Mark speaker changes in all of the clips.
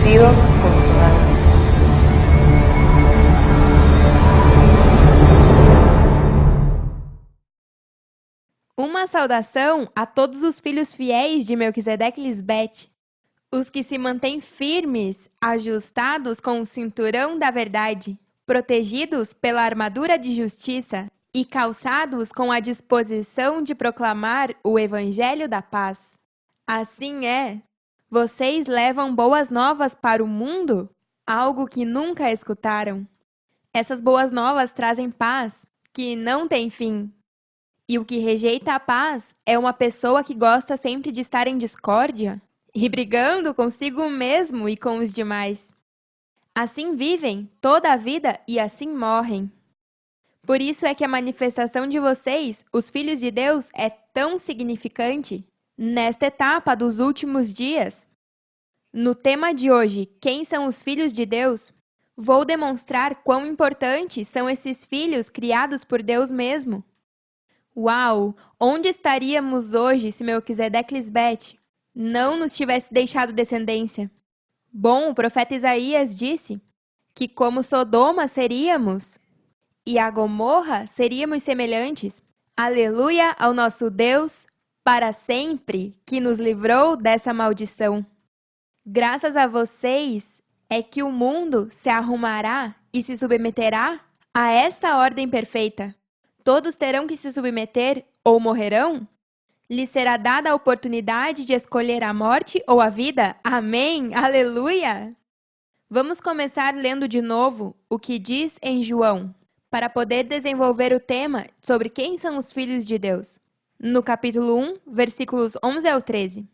Speaker 1: bendecidos por su gracia.
Speaker 2: Uma saudação a todos os filhos fiéis de Melquisedeque e Lisbete, os que se mantêm firmes, ajustados com o cinturão da verdade, protegidos pela armadura de justiça e calçados com a disposição de proclamar o evangelho da paz. Assim é, vocês levam boas novas para o mundo, algo que nunca escutaram. Essas boas novas trazem paz, que não tem fim. E o que rejeita a paz é uma pessoa que gosta sempre de estar em discórdia e brigando consigo mesmo e com os demais. Assim vivem toda a vida e assim morrem. Por isso é que a manifestação de vocês, os filhos de Deus, é tão significante nesta etapa dos últimos dias. No tema de hoje, quem são os filhos de Deus? Vou demonstrar quão importantes são esses filhos criados por Deus mesmo. Uau! Onde estaríamos hoje se Melquisedeque e Lisbete não nos tivesse deixado descendência? Bom, o profeta Isaías disse que como Sodoma seríamos e a Gomorra seríamos semelhantes. Aleluia ao nosso Deus para sempre, que nos livrou dessa maldição. Graças a vocês é que o mundo se arrumará e se submeterá a esta ordem perfeita. Todos terão que se submeter ou morrerão? Lhes será dada a oportunidade de escolher a morte ou a vida? Amém! Aleluia! Vamos começar lendo de novo o que diz em João, para poder desenvolver o tema sobre quem são os filhos de Deus. No capítulo 1, versículos 11 ao 13.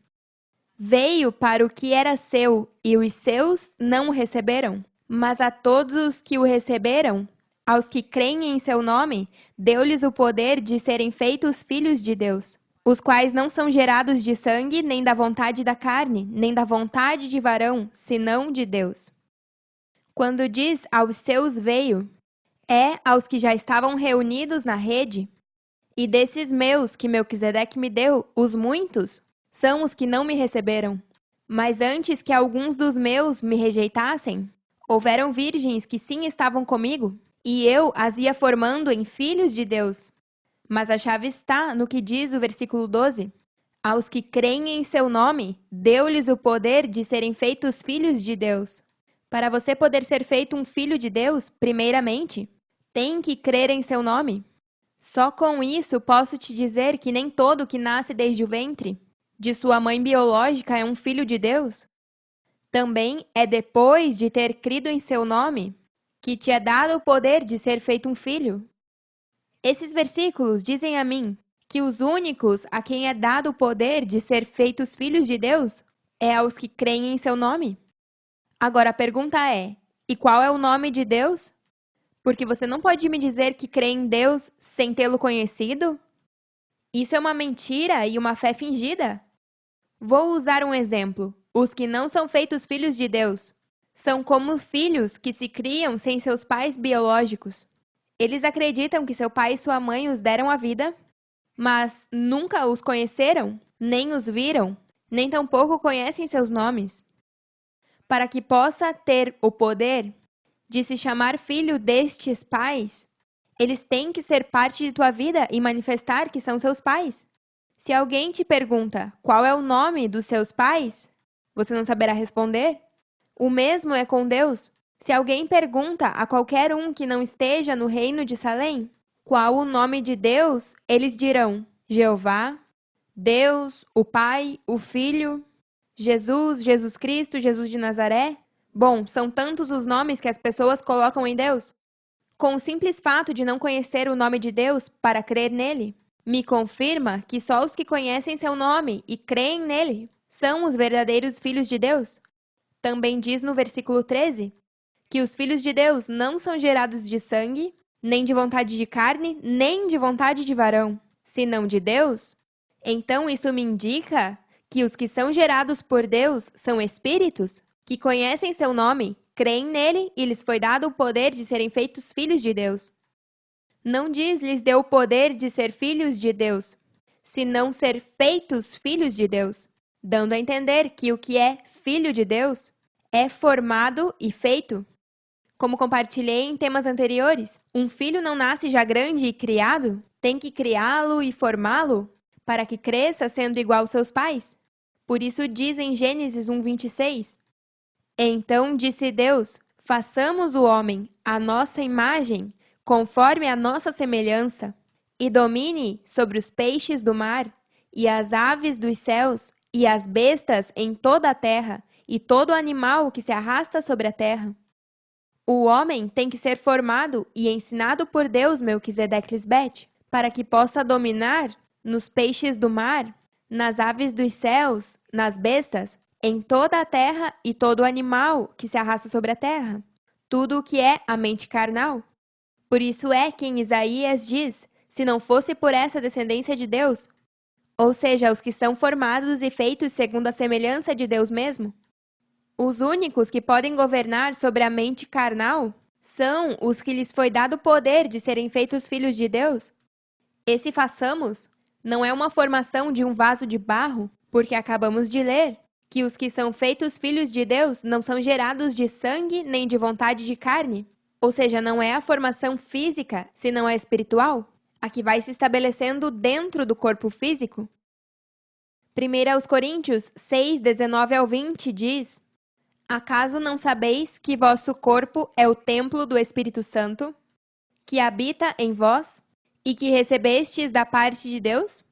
Speaker 2: Veio para o que era seu, e os seus não o receberam. Mas a todos os que o receberam, aos que creem em seu nome, deu-lhes o poder de serem feitos filhos de Deus, os quais não são gerados de sangue, nem da vontade da carne, nem da vontade de varão, senão de Deus. Quando diz aos seus veio, é aos que já estavam reunidos na rede. E desses meus que Melquisedeque me deu, os muitos, são os que não me receberam. Mas antes que alguns dos meus me rejeitassem, houveram virgens que sim estavam comigo, e eu as ia formando em filhos de Deus. Mas a chave está no que diz o versículo 12. Aos que creem em seu nome, deu-lhes o poder de serem feitos filhos de Deus. Para você poder ser feito um filho de Deus, primeiramente, tem que crer em seu nome. Só com isso posso te dizer que nem todo que nasce desde o ventre de sua mãe biológica é um filho de Deus. Também é depois de ter crido em seu nome que te é dado o poder de ser feito um filho. Esses versículos dizem a mim que os únicos a quem é dado o poder de ser feitos filhos de Deus é aos que creem em seu nome. Agora a pergunta é, e qual é o nome de Deus? Porque você não pode me dizer que crê em Deus sem tê-lo conhecido? Isso é uma mentira e uma fé fingida. Vou usar um exemplo. Os que não são feitos filhos de Deus são como filhos que se criam sem seus pais biológicos. Eles acreditam que seu pai e sua mãe os deram a vida, mas nunca os conheceram, nem os viram, nem tampouco conhecem seus nomes. Para que possa ter o poder de se chamar filho destes pais, eles têm que ser parte de tua vida e manifestar que são seus pais. Se alguém te pergunta qual é o nome dos seus pais, você não saberá responder. O mesmo é com Deus. Se alguém pergunta a qualquer um que não esteja no reino de Salém, qual o nome de Deus, eles dirão Jeová, Deus, o Pai, o Filho, Jesus, Jesus Cristo, Jesus de Nazaré. Bom, são tantos os nomes que as pessoas colocam em Deus. Com o simples fato de não conhecer o nome de Deus para crer nele, me confirma que só os que conhecem seu nome e creem nele são os verdadeiros filhos de Deus. Também diz no versículo 13 que os filhos de Deus não são gerados de sangue, nem de vontade de carne, nem de vontade de varão, senão de Deus. Então isso me indica que os que são gerados por Deus são espíritos que conhecem seu nome, creem nele e lhes foi dado o poder de serem feitos filhos de Deus. Não diz lhes deu o poder de ser filhos de Deus, senão ser feitos filhos de Deus, dando a entender que o que é filho de Deus é formado e feito? Como compartilhei em temas anteriores, um filho não nasce já grande e criado? Tem que criá-lo e formá-lo para que cresça sendo igual aos seus pais. Por isso diz em Gênesis 1:26, então disse Deus, façamos o homem à nossa imagem, conforme a nossa semelhança, e domine sobre os peixes do mar, e as aves dos céus, e as bestas em toda a terra, e todo animal que se arrasta sobre a terra. O homem tem que ser formado e ensinado por Deus, Melquisedeque Lisbete, para que possa dominar nos peixes do mar, nas aves dos céus, nas bestas, em toda a terra e todo animal que se arrasta sobre a terra, tudo o que é a mente carnal. Por isso é que em Isaías diz, se não fosse por essa descendência de Deus, ou seja, os que são formados e feitos segundo a semelhança de Deus mesmo, os únicos que podem governar sobre a mente carnal são os que lhes foi dado o poder de serem feitos filhos de Deus. Esse façamos não é uma formação de um vaso de barro, porque acabamos de ler que os que são feitos filhos de Deus não são gerados de sangue nem de vontade de carne. Ou seja, não é a formação física, senão a espiritual, a que vai se estabelecendo dentro do corpo físico. 1 Coríntios 6, 19 ao 20 diz, acaso não sabeis que vosso corpo é o templo do Espírito Santo, que habita em vós, e que recebestes da parte de Deus?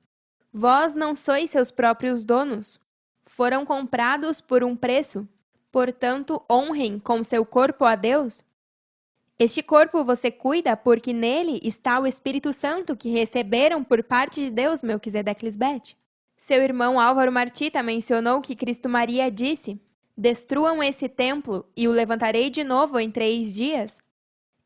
Speaker 2: Vós não sois seus próprios donos. Foram comprados por um preço. Portanto, honrem com seu corpo a Deus. Este corpo você cuida porque nele está o Espírito Santo que receberam por parte de Deus, Melquisedeque Lisbete. Seu irmão Álvaro Martita mencionou que Cristo Maria disse, destruam esse templo e o levantarei de novo em 3 dias.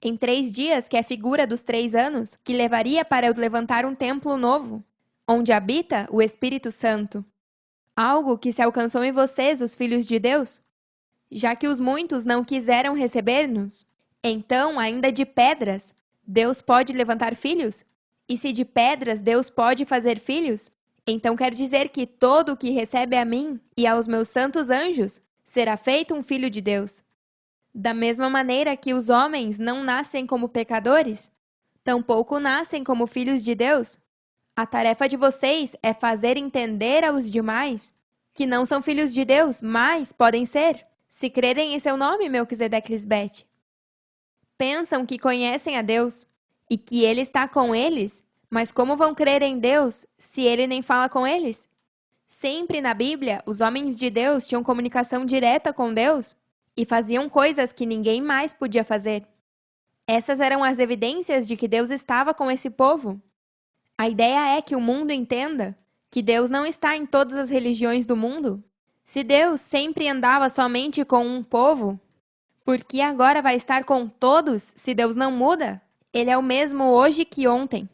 Speaker 2: Em 3 dias, que é a figura dos 3 anos, que levaria para eu levantar um templo novo, onde habita o Espírito Santo. Algo que se alcançou em vocês, os filhos de Deus, já que os muitos não quiseram receber-nos. Então, ainda de pedras, Deus pode levantar filhos? E se de pedras Deus pode fazer filhos? Então quer dizer que todo o que recebe a mim e aos meus santos anjos será feito um filho de Deus. Da mesma maneira que os homens não nascem como pecadores, tampouco nascem como filhos de Deus. A tarefa de vocês é fazer entender aos demais que não são filhos de Deus, mas podem ser, se crerem em seu nome, Melquisedeque Lisbete. Pensam que conhecem a Deus e que Ele está com eles, mas como vão crer em Deus se Ele nem fala com eles? Sempre na Bíblia, os homens de Deus tinham comunicação direta com Deus e faziam coisas que ninguém mais podia fazer. Essas eram as evidências de que Deus estava com esse povo. A ideia é que o mundo entenda que Deus não está em todas as religiões do mundo. Se Deus sempre andava somente com um povo, por que agora vai estar com todos se Deus não muda? Ele é o mesmo hoje que ontem.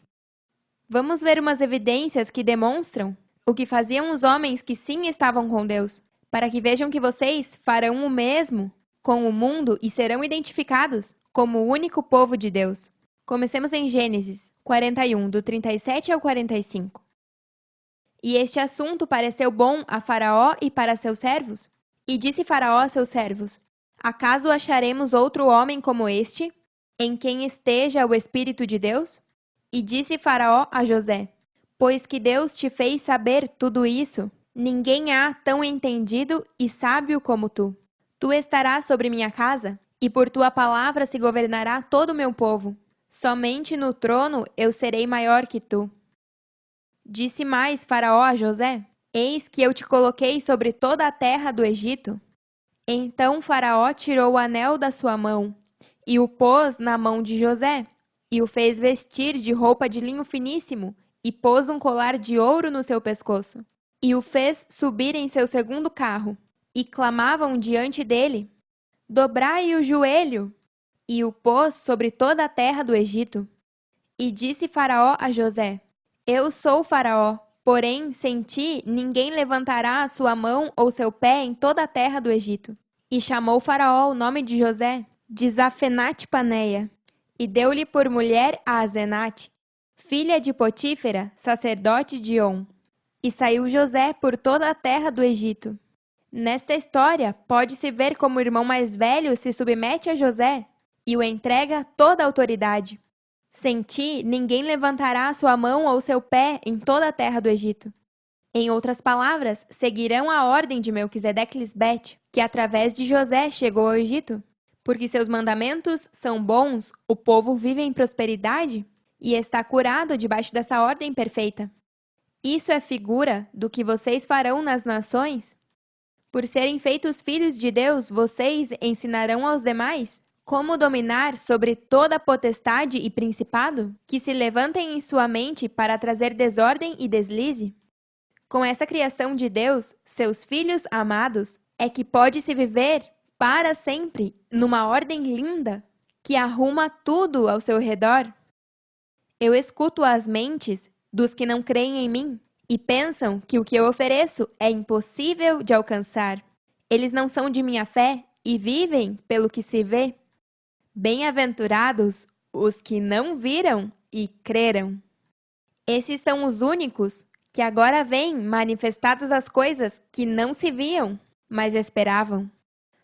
Speaker 2: Vamos ver umas evidências que demonstram o que faziam os homens que sim estavam com Deus, para que vejam que vocês farão o mesmo com o mundo e serão identificados como o único povo de Deus. Comecemos em Gênesis 41, do 37 ao 45. E este assunto pareceu bom a Faraó e para seus servos. E disse Faraó a seus servos, acaso acharemos outro homem como este, em quem esteja o Espírito de Deus? E disse Faraó a José, pois que Deus te fez saber tudo isso, ninguém há tão entendido e sábio como tu. Tu estarás sobre minha casa, e por tua palavra se governará todo o meu povo. Somente no trono eu serei maior que tu. Disse mais Faraó a José, eis que eu te coloquei sobre toda a terra do Egito. Então Faraó tirou o anel da sua mão e o pôs na mão de José, e o fez vestir de roupa de linho finíssimo, e pôs um colar de ouro no seu pescoço, e o fez subir em seu segundo carro, e clamavam diante dele, dobrai o joelho, e o pôs sobre toda a terra do Egito. E disse Faraó a José, eu sou Faraó, porém, sem ti, ninguém levantará a sua mão ou seu pé em toda a terra do Egito. E chamou Faraó o nome de José de Zafenate-Paneia, e deu-lhe por mulher a Azenate, filha de Potífera, sacerdote de On. E saiu José por toda a terra do Egito. Nesta história, pode-se ver como o irmão mais velho se submete a José e o entrega toda a autoridade. Sem ti, ninguém levantará sua mão ou seu pé em toda a terra do Egito. Em outras palavras, seguirão a ordem de Melquisedeque Lisbete, que através de José chegou ao Egito. Porque seus mandamentos são bons, o povo vive em prosperidade e está curado debaixo dessa ordem perfeita. Isso é figura do que vocês farão nas nações? Por serem feitos filhos de Deus, vocês ensinarão aos demais como dominar sobre toda potestade e principado que se levantem em sua mente para trazer desordem e deslize? Com essa criação de Deus, seus filhos amados, é que pode-se viver para sempre numa ordem linda que arruma tudo ao seu redor. Eu escuto as mentes dos que não creem em mim e pensam que o que eu ofereço é impossível de alcançar. Eles não são de minha fé e vivem pelo que se vê. Bem-aventurados os que não viram e creram. Esses são os únicos que agora veem manifestadas as coisas que não se viam, mas esperavam.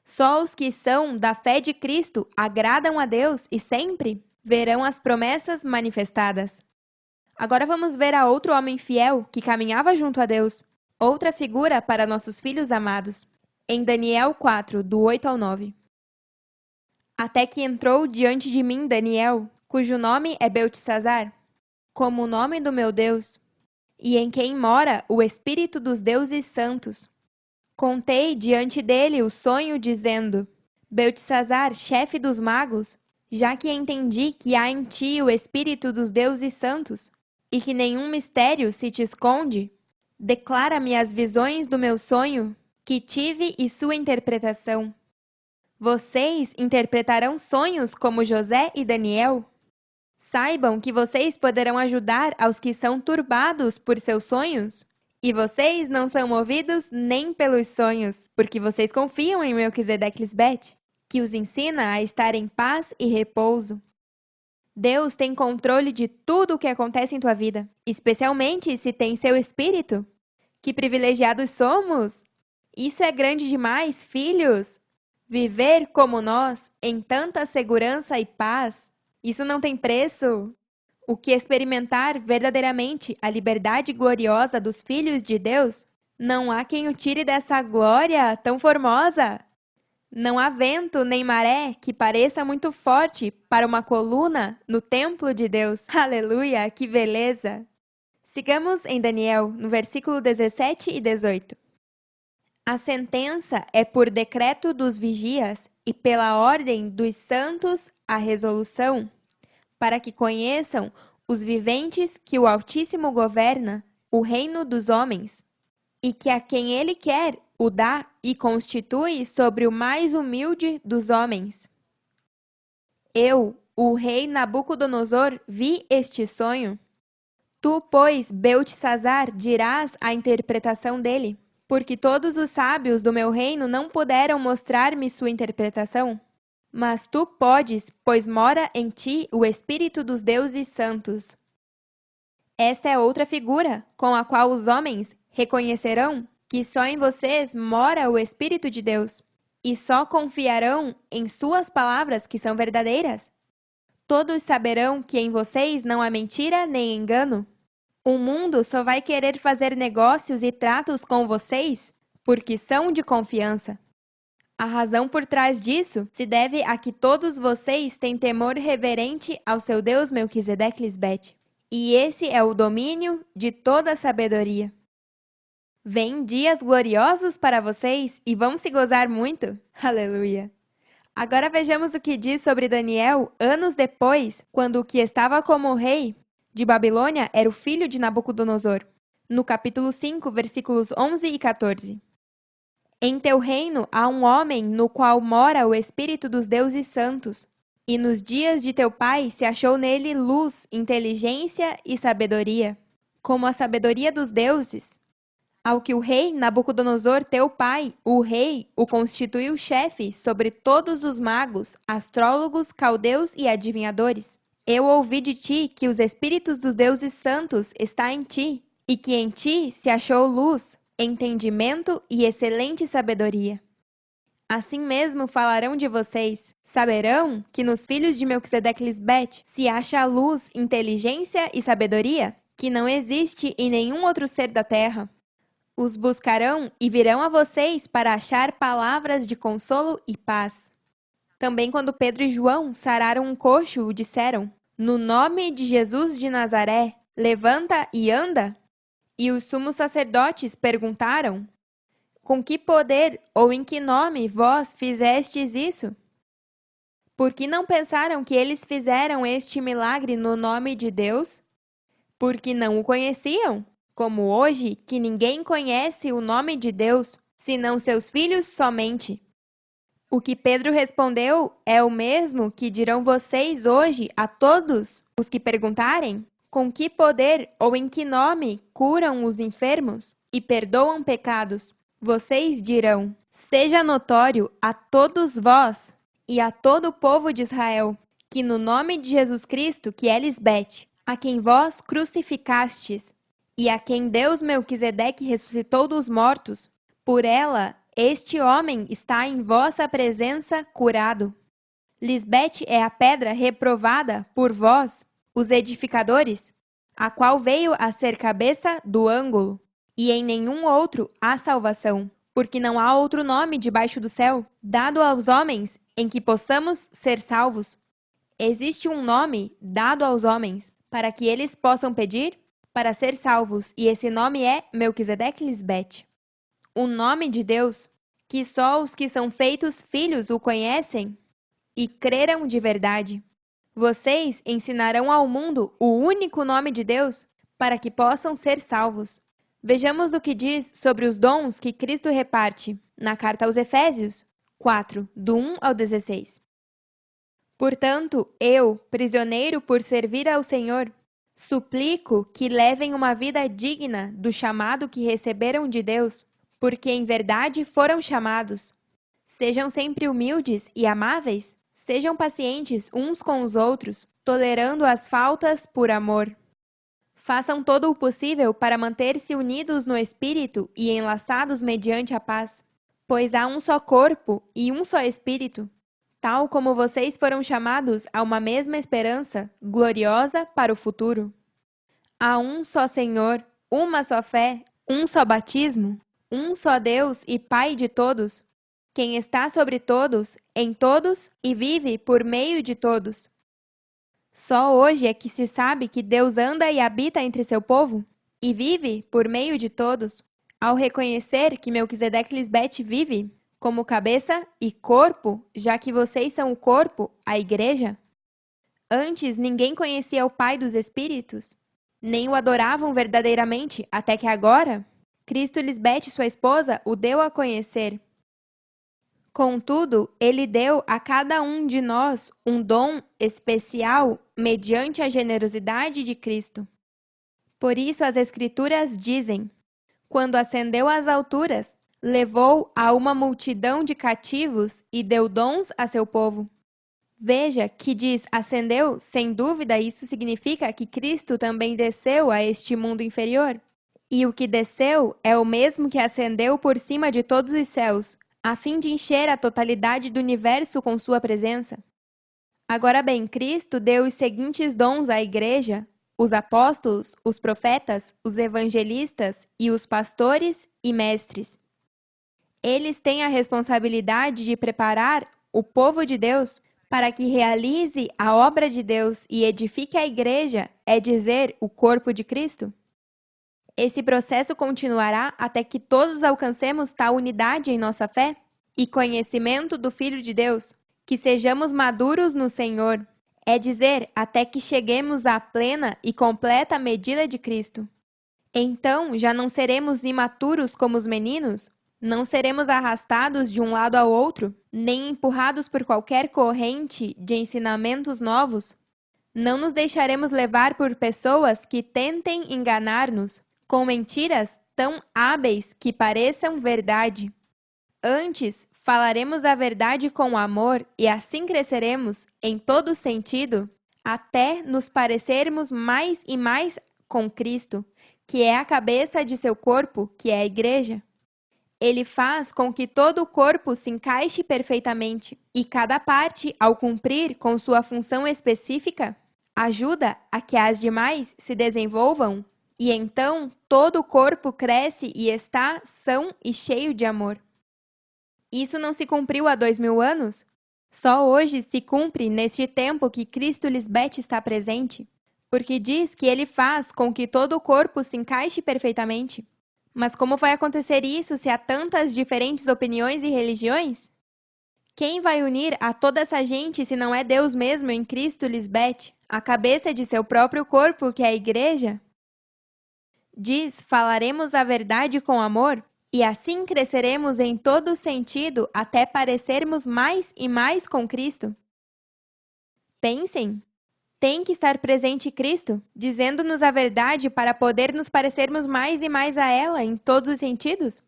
Speaker 2: Só os que são da fé de Cristo agradam a Deus e sempre verão as promessas manifestadas. Agora vamos ver a outro homem fiel que caminhava junto a Deus, outra figura para nossos filhos amados. Em Daniel 4, do 8 ao 9. Até que entrou diante de mim Daniel, cujo nome é Beltesazar, como o nome do meu Deus, e em quem mora o Espírito dos deuses santos. Contei diante dele o sonho, dizendo: Beltesazar, chefe dos magos, já que entendi que há em ti o Espírito dos deuses santos, e que nenhum mistério se te esconde, declara-me as visões do meu sonho, que tive e sua interpretação. Vocês interpretarão sonhos como José e Daniel? Saibam que vocês poderão ajudar aos que são turbados por seus sonhos. E vocês não são movidos nem pelos sonhos, porque vocês confiam em Melquisedeque Lisbete, que os ensina a estar em paz e repouso. Deus tem controle de tudo o que acontece em tua vida, especialmente se tem seu espírito. Que privilegiados somos! Isso é grande demais, filhos! Viver como nós, em tanta segurança e paz, isso não tem preço. O que experimentar verdadeiramente a liberdade gloriosa dos filhos de Deus, não há quem o tire dessa glória tão formosa. Não há vento nem maré que pareça muito forte para uma coluna no templo de Deus. Aleluia, que beleza! Sigamos em Daniel, no versículo 17 e 18. A sentença é por decreto dos vigias e pela ordem dos santos a resolução, para que conheçam os viventes que o Altíssimo governa o reino dos homens, e que a quem ele quer o dá e constitui sobre o mais humilde dos homens. Eu, o rei Nabucodonosor, vi este sonho. Tu, pois, Beltesazar, dirás a interpretação dele, porque todos os sábios do meu reino não puderam mostrar-me sua interpretação. Mas tu podes, pois mora em ti o Espírito dos deuses santos. Esta é outra figura, com a qual os homens reconhecerão que só em vocês mora o Espírito de Deus, e só confiarão em suas palavras que são verdadeiras. Todos saberão que em vocês não há mentira nem engano. O mundo só vai querer fazer negócios e tratos com vocês porque são de confiança. A razão por trás disso se deve a que todos vocês têm temor reverente ao seu Deus Melquisedeque Lisbete. E esse é o domínio de toda a sabedoria. Vêm dias gloriosos para vocês e vão se gozar muito. Aleluia! Agora vejamos o que diz sobre Daniel anos depois, quando o que estava como rei de Babilônia era o filho de Nabucodonosor. No capítulo 5, versículos 11 e 14. Em teu reino há um homem no qual mora o Espírito dos deuses santos, e nos dias de teu pai se achou nele luz, inteligência e sabedoria, como a sabedoria dos deuses. Ao que o rei Nabucodonosor, teu pai, o rei, o constituiu chefe sobre todos os magos, astrólogos, caldeus e adivinhadores. Eu ouvi de ti que os espíritos dos deuses santos está em ti, e que em ti se achou luz, entendimento e excelente sabedoria. Assim mesmo falarão de vocês. Saberão que nos filhos de Melquisedeque Lisbete se acha luz, inteligência e sabedoria, que não existe em nenhum outro ser da terra. Os buscarão e virão a vocês para achar palavras de consolo e paz. Também quando Pedro e João sararam um coxo, o disseram: no nome de Jesus de Nazaré, levanta e anda? E os sumos sacerdotes perguntaram: com que poder ou em que nome vós fizestes isso? Por que não pensaram que eles fizeram este milagre no nome de Deus? Porque não o conheciam, como hoje que ninguém conhece o nome de Deus, senão seus filhos somente. O que Pedro respondeu é o mesmo que dirão vocês hoje a todos os que perguntarem: com que poder ou em que nome curam os enfermos e perdoam pecados? Vocês dirão: seja notório a todos vós e a todo o povo de Israel, que no nome de Jesus Cristo, que é Lisbete, a quem vós crucificastes, e a quem Deus Melquisedeque ressuscitou dos mortos, por ela este homem está em vossa presença curado. Lisbete é a pedra reprovada por vós, os edificadores, a qual veio a ser cabeça do ângulo. E em nenhum outro há salvação, porque não há outro nome debaixo do céu, dado aos homens, em que possamos ser salvos. Existe um nome dado aos homens, para que eles possam pedir para ser salvos, e esse nome é Melquisedeque Lisbete. O nome de Deus, que só os que são feitos filhos o conhecem e creram de verdade. Vocês ensinarão ao mundo o único nome de Deus, para que possam ser salvos. Vejamos o que diz sobre os dons que Cristo reparte na carta aos Efésios 4, do 1 ao 16. Portanto, eu, prisioneiro por servir ao Senhor, suplico que levem uma vida digna do chamado que receberam de Deus, porque em verdade foram chamados. Sejam sempre humildes e amáveis, sejam pacientes uns com os outros, tolerando as faltas por amor. Façam todo o possível para manter-se unidos no Espírito e enlaçados mediante a paz, pois há um só corpo e um só Espírito, tal como vocês foram chamados a uma mesma esperança gloriosa para o futuro. Há um só Senhor, uma só fé, um só batismo, um só Deus e Pai de todos, quem está sobre todos, em todos e vive por meio de todos. Só hoje é que se sabe que Deus anda e habita entre seu povo e vive por meio de todos, ao reconhecer que Melquisedeque Lisbete vive como cabeça e corpo, já que vocês são o corpo, a igreja. Antes ninguém conhecia o Pai dos Espíritos, nem o adoravam verdadeiramente, até que agora Cristo Lisbete, sua esposa, o deu a conhecer. Contudo, ele deu a cada um de nós um dom especial mediante a generosidade de Cristo. Por isso as Escrituras dizem: quando ascendeu às alturas, levou a uma multidão de cativos e deu dons a seu povo. Veja que diz ascendeu, sem dúvida isso significa que Cristo também desceu a este mundo inferior. E o que desceu é o mesmo que ascendeu por cima de todos os céus, a fim de encher a totalidade do universo com sua presença. Agora bem, Cristo deu os seguintes dons à Igreja: os apóstolos, os profetas, os evangelistas e os pastores e mestres. Eles têm a responsabilidade de preparar o povo de Deus para que realize a obra de Deus e edifique a Igreja, é dizer, o corpo de Cristo. Esse processo continuará até que todos alcancemos tal unidade em nossa fé e conhecimento do Filho de Deus, que sejamos maduros no Senhor, é dizer, até que cheguemos à plena e completa medida de Cristo. Então, já não seremos imaturos como os meninos, não seremos arrastados de um lado ao outro, nem empurrados por qualquer corrente de ensinamentos novos. Não nos deixaremos levar por pessoas que tentem enganar-nos, com mentiras tão hábeis que pareçam verdade. Antes, falaremos a verdade com amor e assim cresceremos, em todo sentido, até nos parecermos mais e mais com Cristo, que é a cabeça de seu corpo, que é a igreja. Ele faz com que todo o corpo se encaixe perfeitamente e cada parte, ao cumprir com sua função específica, ajuda a que as demais se desenvolvam e então todo o corpo cresce e está são e cheio de amor. Isso não se cumpriu há 2000 anos? Só hoje se cumpre neste tempo que Cristo Lisbeth está presente, porque diz que ele faz com que todo o corpo se encaixe perfeitamente. Mas como vai acontecer isso se há tantas diferentes opiniões e religiões? Quem vai unir a toda essa gente se não é Deus mesmo em Cristo Lisbeth, a cabeça de seu próprio corpo, que é a igreja? Diz, falaremos a verdade com amor, e assim cresceremos em todo sentido até parecermos mais e mais com Cristo. Pensem, tem que estar presente Cristo, dizendo-nos a verdade para poder nos parecermos mais e mais a ela em todos os sentidos?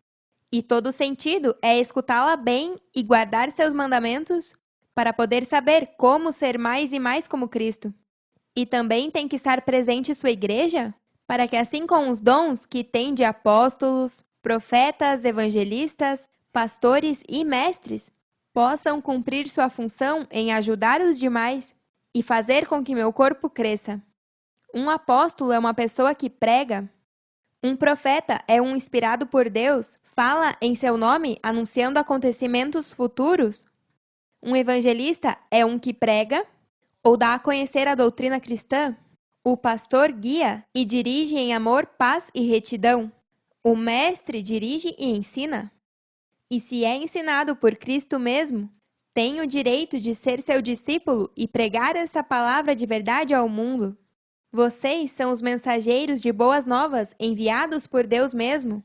Speaker 2: E todo sentido é escutá-la bem e guardar seus mandamentos para poder saber como ser mais e mais como Cristo. E também tem que estar presente sua igreja, para que assim com os dons que tem de apóstolos, profetas, evangelistas, pastores e mestres, possam cumprir sua função em ajudar os demais e fazer com que meu corpo cresça. Um apóstolo é uma pessoa que prega. Um profeta é um inspirado por Deus, fala em seu nome anunciando acontecimentos futuros. Um evangelista é um que prega ou dá a conhecer a doutrina cristã. O pastor guia e dirige em amor, paz e retidão. O mestre dirige e ensina. E se é ensinado por Cristo mesmo, tem o direito de ser seu discípulo e pregar essa palavra de verdade ao mundo. Vocês são os mensageiros de boas novas enviados por Deus mesmo.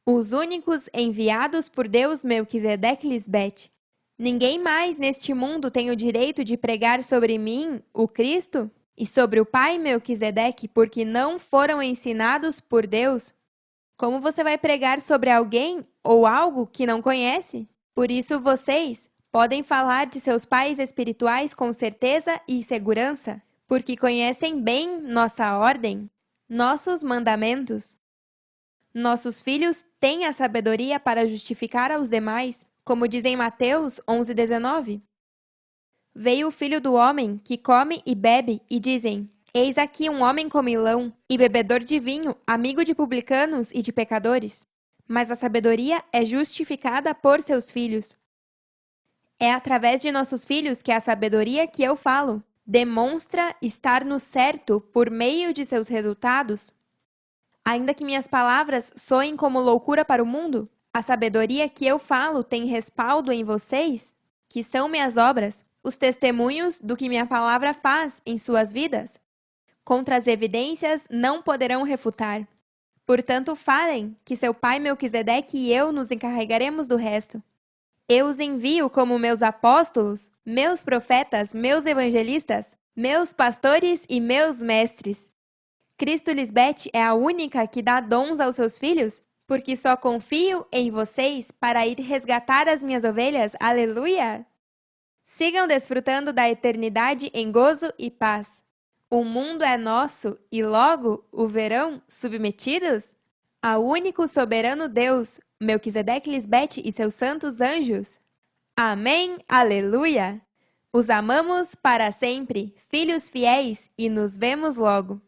Speaker 2: Os únicos enviados por Deus Melquisedeque Lisbeth. Ninguém mais neste mundo tem o direito de pregar sobre mim, o Cristo, e sobre o Pai Melquisedeque, porque não foram ensinados por Deus. Como você vai pregar sobre alguém ou algo que não conhece? Por isso vocês podem falar de seus pais espirituais com certeza e segurança, porque conhecem bem nossa ordem, nossos mandamentos. Nossos filhos têm a sabedoria para justificar aos demais, como diz em Mateus 11:19. Veio o filho do homem que come e bebe, e dizem: Eis aqui um homem comilão e bebedor de vinho, amigo de publicanos e de pecadores. Mas a sabedoria é justificada por seus filhos. É através de nossos filhos que a sabedoria que eu falo demonstra estar no certo por meio de seus resultados. Ainda que minhas palavras soem como loucura para o mundo, a sabedoria que eu falo tem respaldo em vocês, que são minhas obras, os testemunhos do que minha palavra faz em suas vidas. Contra as evidências não poderão refutar. Portanto, falem que seu pai Melquisedeque e eu nos encarregaremos do resto. Eu os envio como meus apóstolos, meus profetas, meus evangelistas, meus pastores e meus mestres. Cristo Lisbeth é a única que dá dons aos seus filhos, porque só confio em vocês para ir resgatar as minhas ovelhas. Aleluia! Sigam desfrutando da eternidade em gozo e paz. O mundo é nosso e logo o verão submetidos ao único soberano Deus, Melquisedeque Lisbeth e seus santos anjos. Amém, aleluia! Os amamos para sempre, filhos fiéis, e nos vemos logo.